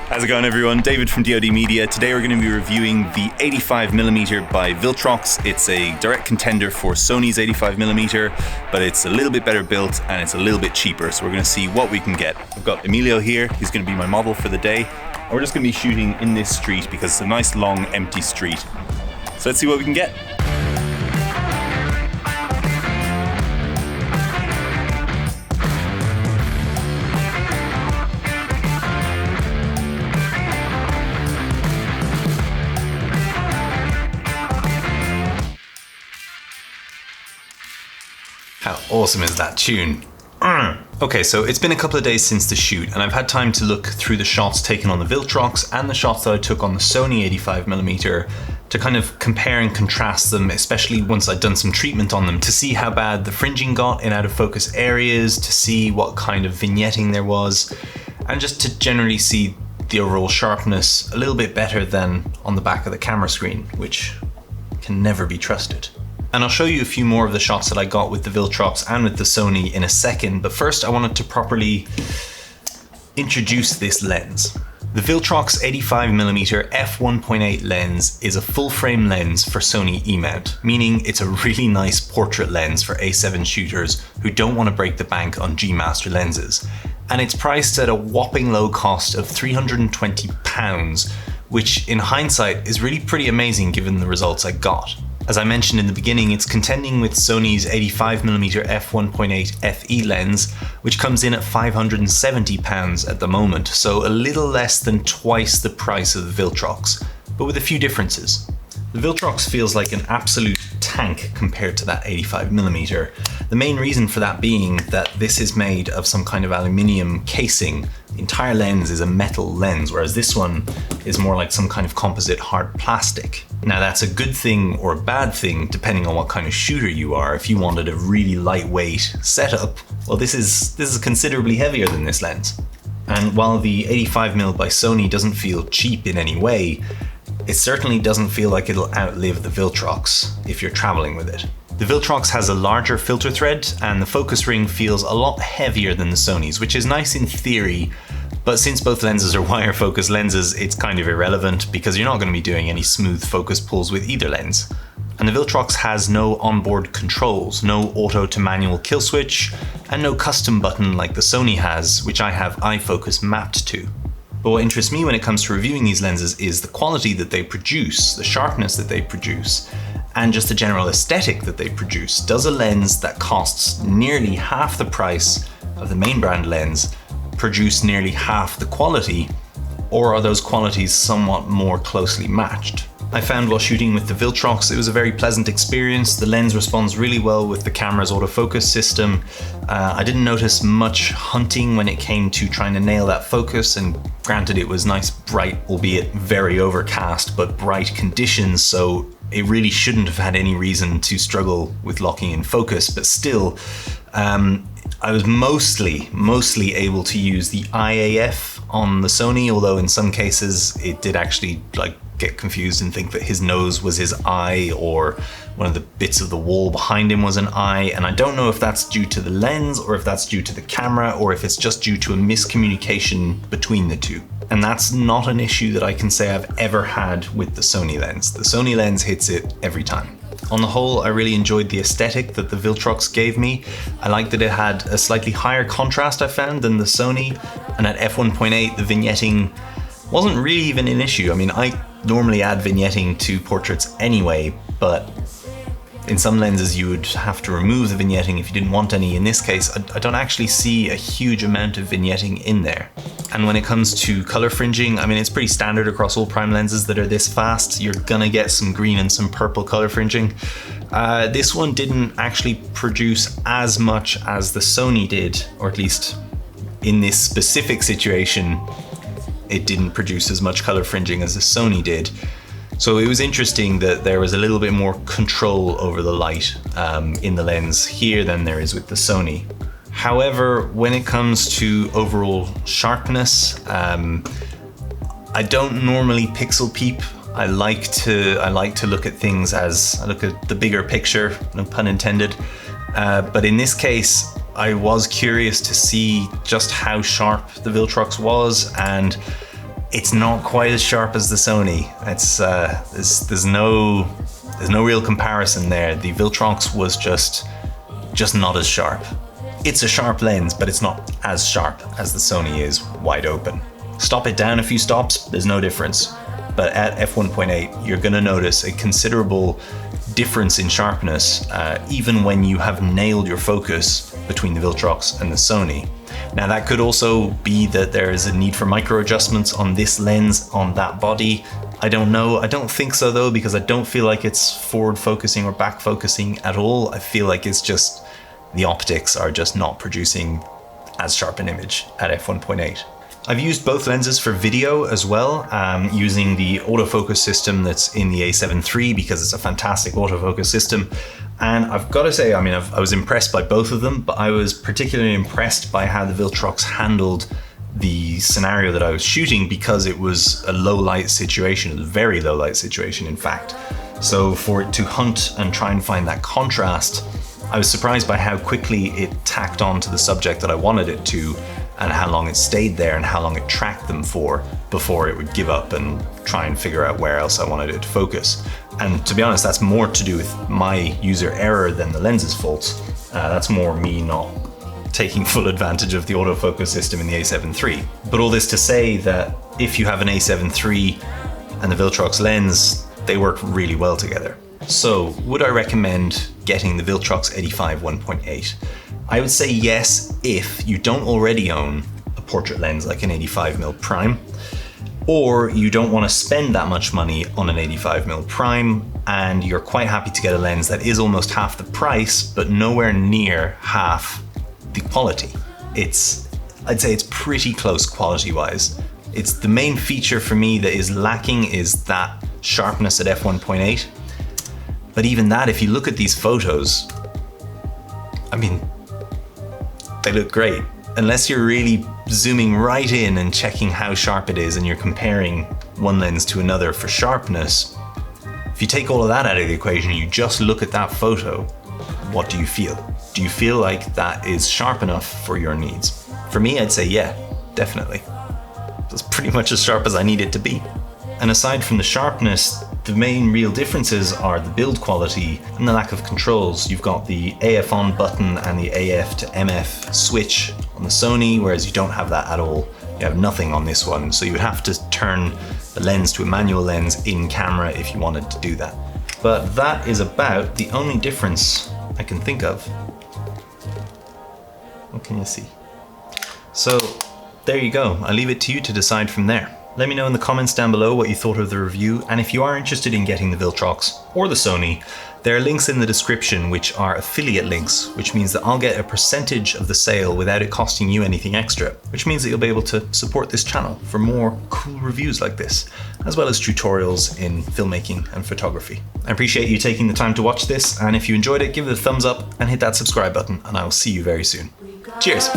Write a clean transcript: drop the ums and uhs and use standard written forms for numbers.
How's it going, everyone? David from dodmedia. Today we're going to be reviewing the 85mm by Viltrox. It's a direct contender for Sony's 85mm, but it's a little bit better built and it's a little bit cheaper. So we're going to see what we can get. I've got Emilio here. He's going to be my model for the day. And we're just going to be shooting in this street because it's a nice long empty street. So let's see what we can get. How awesome is that tune? Okay, so it's been a couple of days since the shoot and I've had time to look through the shots taken on the Viltrox and the shots that I took on the Sony 85mm to kind of compare and contrast them, especially once I'd done some treatment on them, to see how bad the fringing got in out of focus areas, to see what kind of vignetting there was, and just to generally see the overall sharpness a little bit better than on the back of the camera screen, which can never be trusted. And I'll show you a few more of the shots that I got with the Viltrox and with the Sony in a second, but first I wanted to properly introduce this lens. The Viltrox 85mm f1.8 lens is a full frame lens for Sony E-mount, meaning it's a really nice portrait lens for A7 shooters who don't want to break the bank on G Master lenses. And it's priced at a whopping low cost of £320, which in hindsight is really pretty amazing given the results I got. As I mentioned in the beginning, it's contending with Sony's 85mm f1.8 FE lens, which comes in at £570 at the moment, so a little less than twice the price of the Viltrox, but with a few differences. The Viltrox feels like an absolute tank compared to that 85mm. The main reason for that being that this is made of some kind of aluminium casing. The entire lens is a metal lens, whereas this one is more like some kind of composite hard plastic. Now that's a good thing or a bad thing depending on what kind of shooter you are. If you wanted a really lightweight setup, well this is considerably heavier than this lens. And while the 85mm by Sony doesn't feel cheap in any way, it certainly doesn't feel like it'll outlive the Viltrox if you're traveling with it. The Viltrox has a larger filter thread and the focus ring feels a lot heavier than the Sony's, which is nice in theory, but since both lenses are wire focus lenses, it's kind of irrelevant because you're not going to be doing any smooth focus pulls with either lens. And the Viltrox has no onboard controls, no auto to manual kill switch, and no custom button like the Sony has, which I have iFocus mapped to. But what interests me when it comes to reviewing these lenses is the quality that they produce, the sharpness that they produce, and just the general aesthetic that they produce. Does a lens that costs nearly half the price of the main brand lens produce nearly half the quality, or are those qualities somewhat more closely matched? I found while shooting with the Viltrox it was a very pleasant experience. The lens responds really well with the camera's autofocus system. I didn't notice much hunting when it came to trying to nail that focus, and granted it was nice bright, albeit very overcast, but bright conditions, so it really shouldn't have had any reason to struggle with locking in focus, but still I was mostly able to use the IAF on the Sony, although in some cases it did actually get confused and think that his nose was his eye or one of the bits of the wall behind him was an eye, and I don't know if that's due to the lens or if that's due to the camera or if it's just due to a miscommunication between the two. And that's not an issue that I can say I've ever had with the Sony lens. The Sony lens hits it every time. On the whole, I really enjoyed the aesthetic that the Viltrox gave me. I liked that it had a slightly higher contrast I found than the Sony, and at f1.8 the vignetting wasn't really even an issue. I mean, I normally add vignetting to portraits anyway, but in some lenses you would have to remove the vignetting if you didn't want any. In this case, I don't actually see a huge amount of vignetting in there. And when it comes to color fringing, I mean, it's pretty standard across all prime lenses that are this fast. You're gonna get some green and some purple color fringing. This one didn't actually produce as much as the Sony did, or at least in this specific situation, it didn't produce as much color fringing as the Sony did. So it was interesting that there was a little bit more control over the light in the lens here than there is with the Sony. However, when it comes to overall sharpness, I don't normally pixel peep. I like to look at things as I look at the bigger picture, no pun intended. But in this case, I was curious to see just how sharp the Viltrox was, and it's not quite as sharp as the Sony. It's there's no real comparison there. The Viltrox was just not as sharp. It's a sharp lens, but it's not as sharp as the Sony is wide open. Stop it down a few stops, there's no difference. But at f1.8, you're gonna notice a considerable difference in sharpness, even when you have nailed your focus between the Viltrox and the Sony. Now that could also be that there is a need for micro adjustments on this lens, on that body. I don't know. I don't think so though, because I don't feel like it's forward focusing or back focusing at all. I feel like it's just the optics are just not producing as sharp an image at f1.8. I've used both lenses for video as well, using the autofocus system that's in the A7 III because it's a fantastic autofocus system. And I've got to say, I mean, I was impressed by both of them, but I was particularly impressed by how the Viltrox handled the scenario that I was shooting, because it was a low light situation, a very low light situation in fact. So for it to hunt and try and find that contrast, I was surprised by how quickly it tacked on to the subject that I wanted it to, and how long it stayed there and how long it tracked them for before it would give up and try and figure out where else I wanted it to focus. And to be honest, that's more to do with my user error than the lens's fault. That's more me not taking full advantage of the autofocus system in the A7 III. But all this to say that if you have an A7 III and the Viltrox lens, they work really well together. So would I recommend getting the Viltrox 85 1.8? I would say yes if you don't already own a portrait lens like an 85mm prime, or you don't want to spend that much money on an 85mm prime and you're quite happy to get a lens that is almost half the price but nowhere near half the quality. I'd say it's pretty close quality wise. It's the main feature for me that is lacking is that sharpness at f1.8. But even that, if you look at these photos, I mean, they look great. Unless you're really zooming right in and checking how sharp it is and you're comparing one lens to another for sharpness, if you take all of that out of the equation, you just look at that photo, what do you feel? Do you feel like that is sharp enough for your needs? For me, I'd say yeah, definitely. It's pretty much as sharp as I need it to be. And aside from the sharpness, the main real differences are the build quality and the lack of controls. You've got the AF on button and the AF to MF switch on the Sony, whereas you don't have that at all. You have nothing on this one, so you would have to turn the lens to a manual lens in camera if you wanted to do that. But that is about the only difference I can think of. What can you see? So there you go. I'll leave it to you to decide from there. Let me know in the comments down below what you thought of the review, and if you are interested in getting the Viltrox or the Sony, there are links in the description which are affiliate links, which means that I'll get a percentage of the sale without it costing you anything extra, which means that you'll be able to support this channel for more cool reviews like this, as well as tutorials in filmmaking and photography. I appreciate you taking the time to watch this, and if you enjoyed it, give it a thumbs up and hit that subscribe button, and I will see you very soon. Cheers!